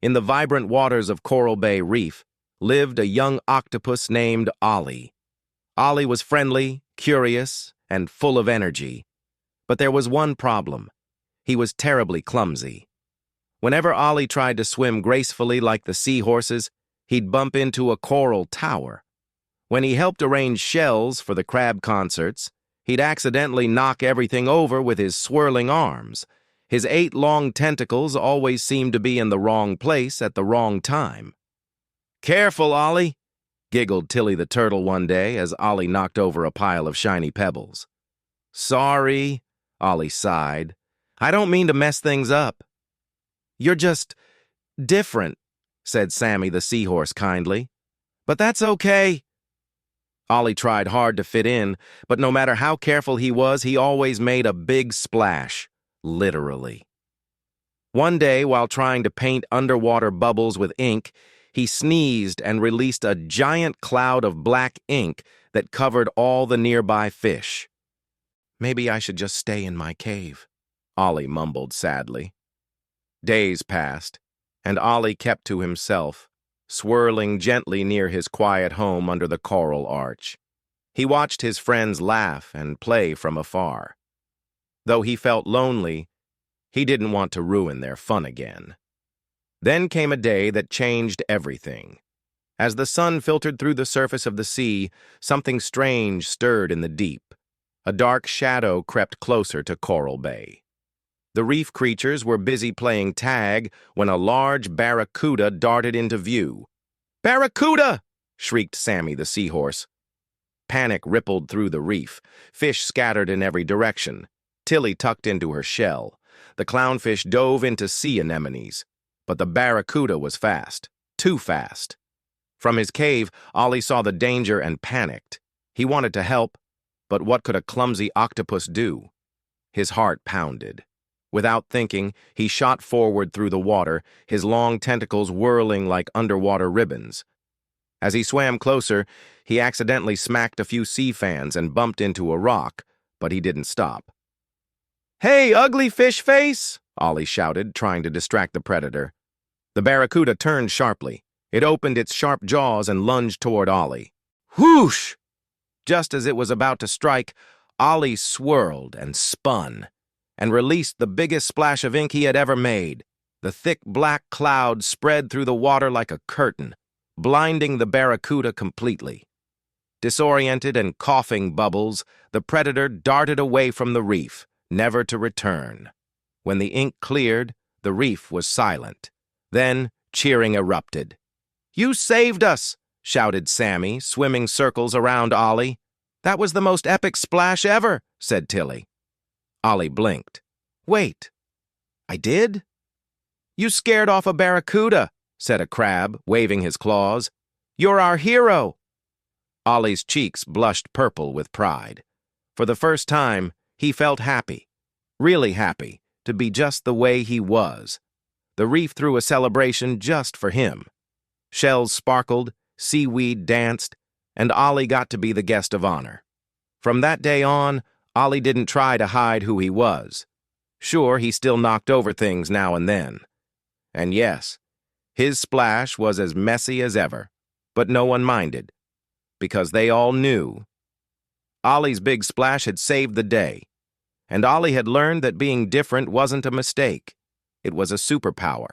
In the vibrant waters of Coralbay Reef lived a young octopus named Ollie. Ollie was friendly, curious, and full of energy. But there was one problem. He was terribly clumsy. Whenever Ollie tried to swim gracefully like the seahorses, he'd bump into a coral tower. When he helped arrange shells for the crab concerts, he'd accidentally knock everything over with his swirling arms. His 8 long tentacles always seemed to be in the wrong place at the wrong time. "Careful, Ollie," giggled Tilly the turtle one day as Ollie knocked over a pile of shiny pebbles. "Sorry," Ollie sighed. "I don't mean to mess things up." "You're just different," said Sammy the seahorse kindly. "But that's okay." Ollie tried hard to fit in, but no matter how careful he was, he always made a big splash, literally. One day, while trying to paint underwater bubbles with ink, he sneezed and released a giant cloud of black ink that covered all the nearby fish. "Maybe I should just stay in my cave," Ollie mumbled sadly. Days passed, and Ollie kept to himself, swirling gently near his quiet home under the coral arch. He watched his friends laugh and play from afar. Though he felt lonely, he didn't want to ruin their fun again. Then came a day that changed everything. As the sun filtered through the surface of the sea, something strange stirred in the deep. A dark shadow crept closer to Coralbay. The reef creatures were busy playing tag when a large barracuda darted into view. "Barracuda!" shrieked Sammy the seahorse. Panic rippled through the reef. Fish scattered in every direction. Tilly tucked into her shell. The clownfish dove into sea anemones. But the barracuda was fast. Too fast. From his cave, Ollie saw the danger and panicked. He wanted to help, but what could a clumsy octopus do? His heart pounded. Without thinking, he shot forward through the water, his long tentacles whirling like underwater ribbons. As he swam closer, he accidentally smacked a few sea fans and bumped into a rock, but he didn't stop. "Hey, ugly fish face!" Ollie shouted, trying to distract the predator. The barracuda turned sharply. It opened its sharp jaws and lunged toward Ollie. Whoosh! Just as it was about to strike, Ollie swirled and spun, and released the biggest splash of ink he had ever made. The thick black cloud spread through the water like a curtain, blinding the barracuda completely. Disoriented and coughing bubbles, the predator darted away from the reef, never to return. When the ink cleared, the reef was silent. Then cheering erupted. "You saved us!" shouted Sammy, swimming circles around Ollie. "That was the most epic splash ever," said Tilly. Ollie blinked. "Wait, I did?" "You scared off a barracuda," said a crab, waving his claws. "You're our hero." Ollie's cheeks blushed purple with pride. For the first time, he felt happy, really happy, to be just the way he was. The reef threw a celebration just for him. Shells sparkled, seaweed danced, and Ollie got to be the guest of honor. From that day on, Ollie didn't try to hide who he was. Sure, he still knocked over things now and then. And yes, his splash was as messy as ever, but no one minded, because they all knew. Ollie's big splash had saved the day, and Ollie had learned that being different wasn't a mistake. It was a superpower.